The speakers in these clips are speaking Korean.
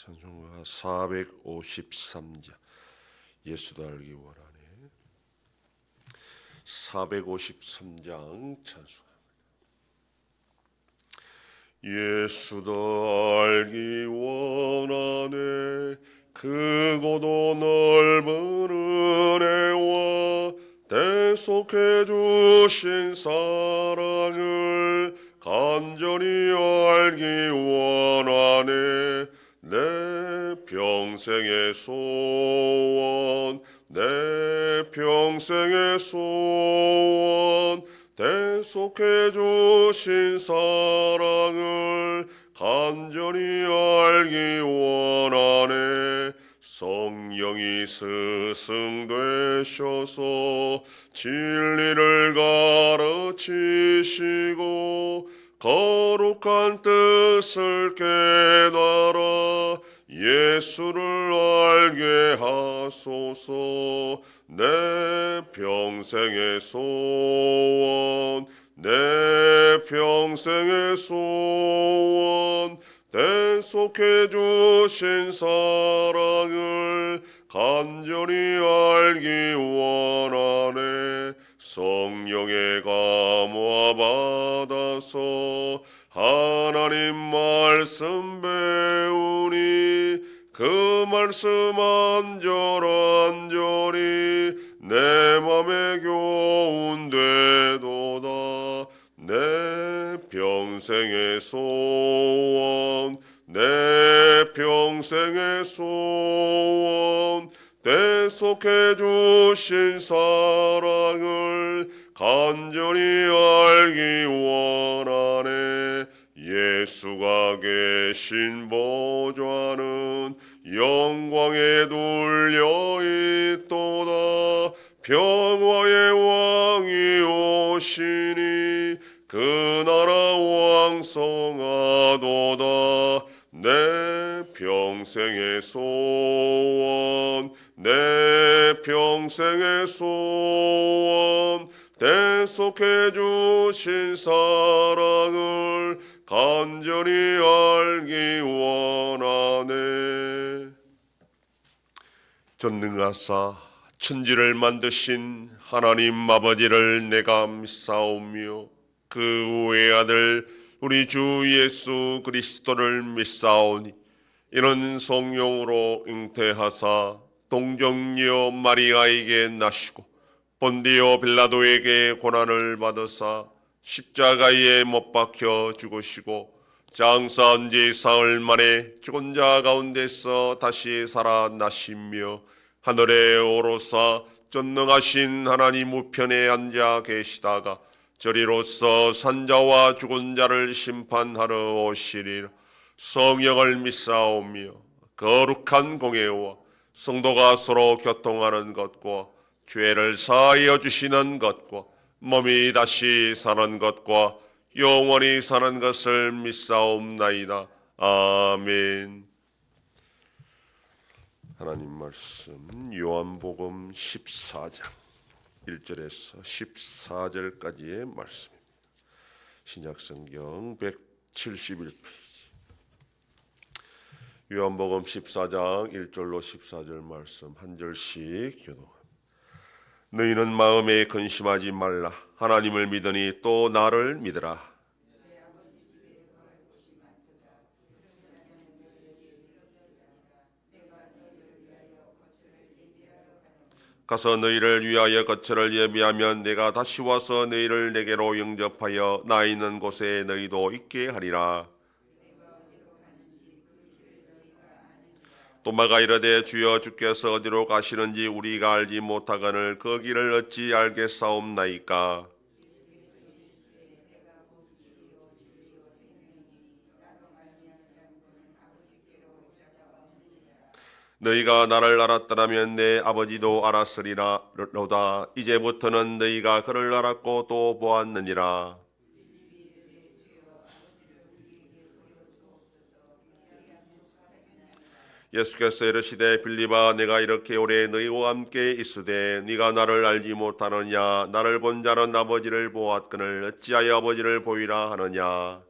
찬송가 453장 예수도 알기 원하네. 453장 찬송합니다. 예수도 알기 원하네. 크고도 넓은 은혜와 대속해 주신 사랑을 간절히 알기 원하네. 내 평생의 소원, 내 평생의 소원, 대속해 주신 사랑을 간절히 알기 원하네. 성령이 스승되셔서 진리를 가르치시고 거룩한 뜻을 깨달아 예수를 알게 하소서. 내 평생의 소원, 내 평생의 소원, 대속해 주신 사랑을 간절히 알기 원하네. 성령의 감화 받아서 하나님 말씀 배우니 그 말씀 안절안절이 내 맘에 교훈되도다. 내 평생의 소원, 내 평생의 소원, 대속해 주신 사랑을 간절히 알기 원하네. 예수가 계신 보좌는 영광에 둘려있도다. 평화의 왕이 오시니 그 나라 왕성하도다. 내 평생의 소원, 내 평생의 소원, 대속해 주신 사랑을 간절히 알기 원하네. 전능하사 천지를 만드신 하나님 아버지를 내가 믿사오며 그 외아들 우리 주 예수 그리스도를 믿사오니 이는 성령으로 잉태하사 동정녀 마리아에게 나시고 본디오 빌라도에게 고난을 받으사 십자가에 못 박혀 죽으시고 장사한 지 사흘 만에 죽은 자 가운데서 다시 살아나시며 하늘에 오르사 전능하신 하나님 우편에 앉아 계시다가 저리로서 산자와 죽은 자를 심판하러 오시리라. 성령을 믿사오며 거룩한 공예와 성도가 서로 교통하는 것과 죄를 사하여 주시는 것과 몸이 다시 사는 것과 영원히 사는 것을 믿사옵나이다. 아멘. 하나님 말씀 요한복음 14장 1절에서 14절까지의 말씀입니다. 신약성경 171페이지. 요한복음 14장 1절로 14절 말씀 한 절씩 교독합니다. 너희는 마음에 근심하지 말라. 하나님을 믿으니 또 나를 믿으라. 가서 너희를 위하여 거처를 예비하면 내가 다시 와서 너희를 내게로 영접하여 나 있는 곳에 너희도 있게 하리라. 도마가 이르되 주여 주께서 어디로 가시는지 우리가 알지 못하거늘 그 길을 어찌 알겠사옵나이까. 너희가 나를 알았더라면 내 아버지도 알았으리로다. 이제부터는 너희가 그를 알았고 또 보았느니라. 예수께서 이르시되 빌립아 내가 이렇게 오래 너희와 함께 있으되 네가 나를 알지 못하느냐. 나를 본 자는 아버지를 보았거늘 어찌하여 아버지를 보이라 하느냐.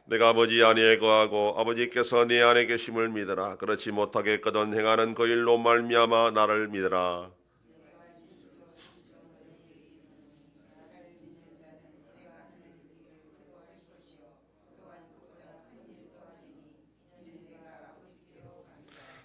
내가 아버지 안에 거하고 아버지께서 내 안에 계심을 믿으라. 그렇지 못하겠거든 행하는 그 일로 말미암아 나를 믿으라.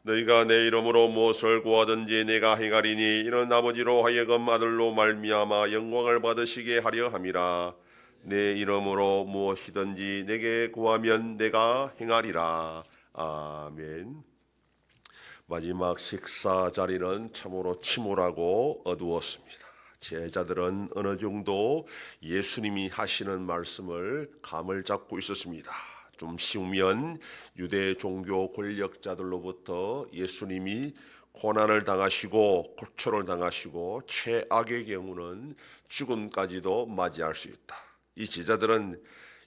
너희가 내 이름으로 무엇을 구하든지 내가 행하리니 이는 아버지로 하여금 아들로 말미암아 영광을 받으시게 하려 함이라. 내 이름으로 무엇이든지 내게 구하면 내가 행하리라. 아멘. 마지막 식사 자리는 참으로 침울하고 어두웠습니다. 제자들은 어느 정도 예수님이 하시는 말씀을 감을 잡고 있었습니다. 좀 쉬우면 유대 종교 권력자들로부터 예수님이 고난을 당하시고 고초를 당하시고 최악의 경우는 죽음까지도 맞이할 수 있다. 이 제자들은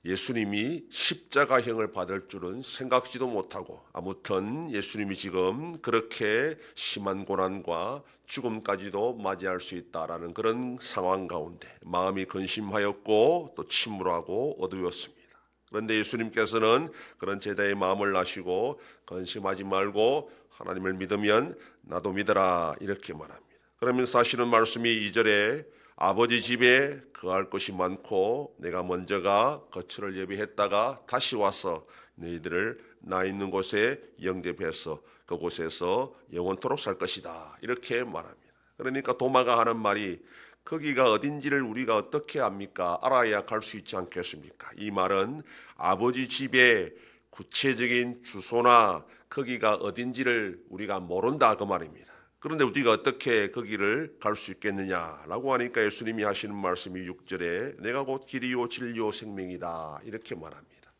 예수님이 십자가형을 받을 줄은 생각지도 못하고 아무튼 예수님이 지금 그렇게 심한 고난과 죽음까지도 맞이할 수 있다라는 그런 상황 가운데 마음이 근심하였고 또 침울하고 어두웠습니다. 그런데 예수님께서는 그런 제자의 마음을 아시고 근심하지 말고 하나님을 믿으면 나도 믿어라 이렇게 말합니다. 그러면서 하시는 말씀이 2절에 아버지 집에 거할 것이 많고 내가 먼저가 거처를 예비했다가 다시 와서 너희들을 나 있는 곳에 영접해서 그곳에서 영원토록 살 것이다 이렇게 말합니다. 그러니까 도마가 하는 말이 거기가 어딘지를 우리가 어떻게 압니까? 알아야 갈 수 있지 않겠습니까? 이 말은 아버지 집의 구체적인 주소나 거기가 어딘지를 우리가 모른다 그 말입니다. 그런데 우리가 어떻게 거기를 갈 수 있겠느냐라고 하니까 예수님이 하시는 말씀이 6절에 내가 곧 길이요 진리요 생명이다 이렇게 말합니다.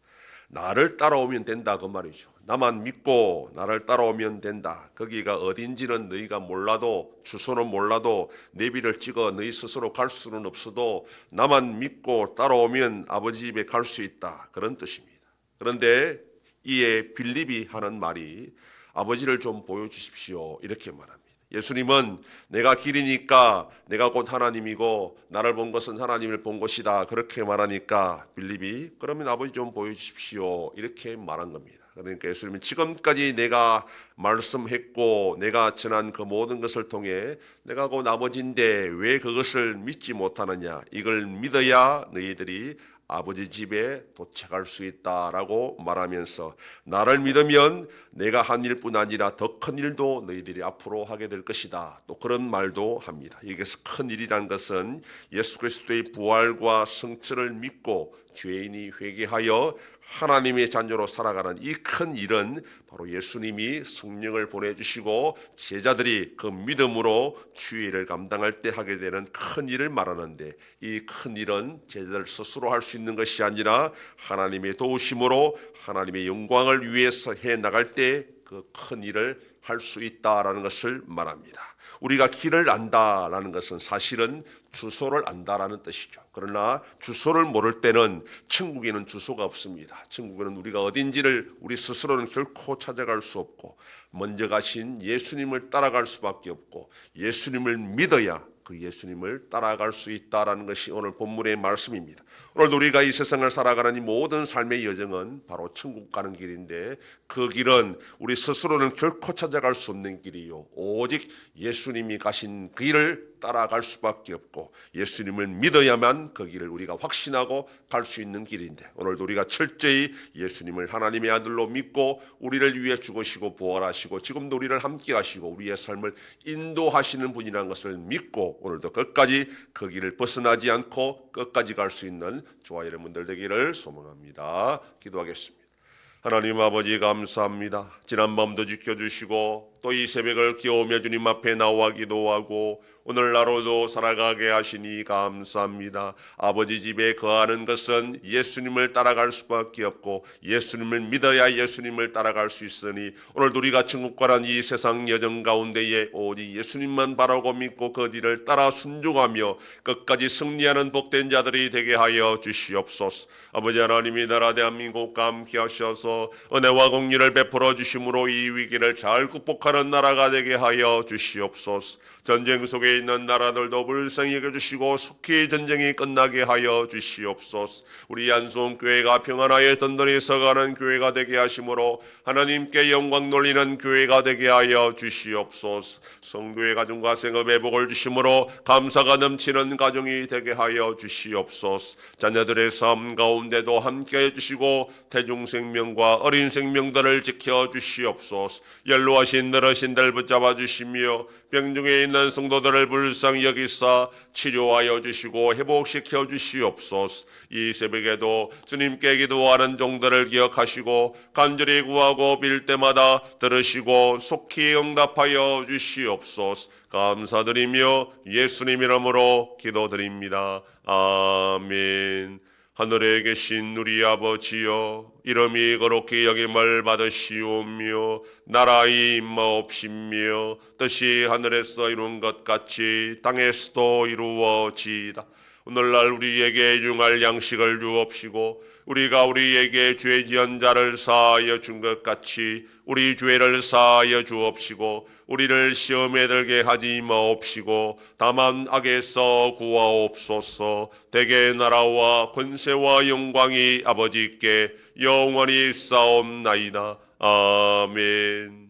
나를 따라오면 된다 그 말이죠. 나만 믿고 나를 따라오면 된다. 거기가 어딘지는 너희가 몰라도 주소는 몰라도 내비를 찍어 너희 스스로 갈 수는 없어도 나만 믿고 따라오면 아버지 집에 갈 수 있다 그런 뜻입니다. 그런데 이에 빌립이 하는 말이 아버지를 좀 보여주십시오 이렇게 말합니다. 예수님은 내가 길이니까 내가 곧 하나님이고 나를 본 것은 하나님을 본 것이다 그렇게 말하니까 빌립이 그러면 아버지 좀 보여주십시오 이렇게 말한 겁니다. 그러니까 예수님은 지금까지 내가 말씀했고 내가 전한 그 모든 것을 통해 내가 곧 아버지인데 왜 그것을 믿지 못하느냐 이걸 믿어야 너희들이 아버지 집에 도착할 수 있다라고 말하면서 나를 믿으면 내가 한 일뿐 아니라 더 큰 일도 너희들이 앞으로 하게 될 것이다. 또 그런 말도 합니다. 여기서 큰 일이란 것은 예수 그리스도의 부활과 성취를 믿고 죄인이 회개하여 하나님의 자녀로 살아가는 이 큰 일은 바로 예수님이 성령을 보내주시고 제자들이 그 믿음으로 주의를 감당할 때 하게 되는 큰 일을 말하는데 이 큰 일은 제자들 스스로 할 수 있는 것이 아니라 하나님의 도우심으로 하나님의 영광을 위해서 해 나갈 때 그 큰 일을 할 수 있다라는 것을 말합니다. 우리가 길을 안다라는 것은 사실은 주소를 안다라는 뜻이죠. 그러나 주소를 모를 때는 천국에는 주소가 없습니다. 천국에는 우리가 어딘지를 우리 스스로는 결코 찾아갈 수 없고 먼저 가신 예수님을 따라갈 수밖에 없고 예수님을 믿어야 그 예수님을 따라갈 수 있다라는 것이 오늘 본문의 말씀입니다. 오늘 우리가 이 세상을 살아가는 이 모든 삶의 여정은 바로 천국 가는 길인데 그 길은 우리 스스로는 결코 찾아갈 수 없는 길이요 오직 예수님이 가신 그 길을 따라갈 수밖에 없고 예수님을 믿어야만 그 길을 우리가 확신하고 갈 수 있는 길인데 오늘도 우리가 철저히 예수님을 하나님의 아들로 믿고 우리를 위해 죽으시고 부활하시고 지금도 우리를 함께 하시고 우리의 삶을 인도하시는 분이라는 것을 믿고 오늘도 끝까지 그 길을 벗어나지 않고 끝까지 갈 수 있는 저와 여러분들 되기를 소망합니다. 기도하겠습니다. 하나님 아버지 감사합니다. 지난 밤도 지켜주시고 또 이 새벽을 깨우며 주님 앞에 나와 기도하고 오늘 하루도 살아가게 하시니 감사합니다. 아버지 집에 거하는 것은 예수님을 따라갈 수밖에 없고 예수님을 믿어야 예수님을 따라갈 수 있으니 오늘도 우리가 천국 가는 이 세상 여정 가운데에 오직 예수님만 바라고 믿고 그 뒤를 따라 순종하며 끝까지 승리하는 복된 자들이 되게 하여 주시옵소서. 아버지 하나님이 나라 대한민국과 함께 하셔서 은혜와 공의를 베풀어 주심으로 이 위기를 잘 극복하는 회복하는 나라가 되게 하여 주시옵소서. 전쟁 속에 있는 나라들도 불쌍히 여겨주시고 속히 전쟁이 끝나게 하여 주시옵소서. 우리 안송교회가 평안하여 든든히 서가는 교회가 되게 하심으로 하나님께 영광 돌리는 교회가 되게 하여 주시옵소서. 성도의 가정과 생업에 복을 주심으로 감사가 넘치는 가정이 되게 하여 주시옵소서. 자녀들의 삶 가운데도 함께해 주시고 대중생명과 어린 생명들을 지켜 주시옵소서. 연로하신 너르신들 붙잡아 주시며 병중에 있는 성도들을 불쌍히 여기사 치료하여 주시고 회복시켜 주시옵소서. 이 새벽에도 주님께 기도하는 종들을 기억하시고 간절히 구하고 빌 때마다 들으시고 속히 응답하여 주시옵소서. 감사드리며 예수님 이름으로 기도드립니다. 아멘. 하늘에 계신 우리 아버지여, 이름이 거룩히 여김을 받으시오며 나라의 임하옵시며 뜻이 하늘에서 이룬 것 같이 땅에서도 이루어지이다. 오늘날 우리에게 용할 양식을 주옵시고 우리가 우리에게 죄 지은 자를 사하여 준 것 같이 우리 죄를 사하여 주옵시고 우리를 시험에 들게 하지 마옵시고 다만 악에서 구하옵소서. 대개 나라와 권세와 영광이 아버지께 영원히 싸움나이다. 아멘.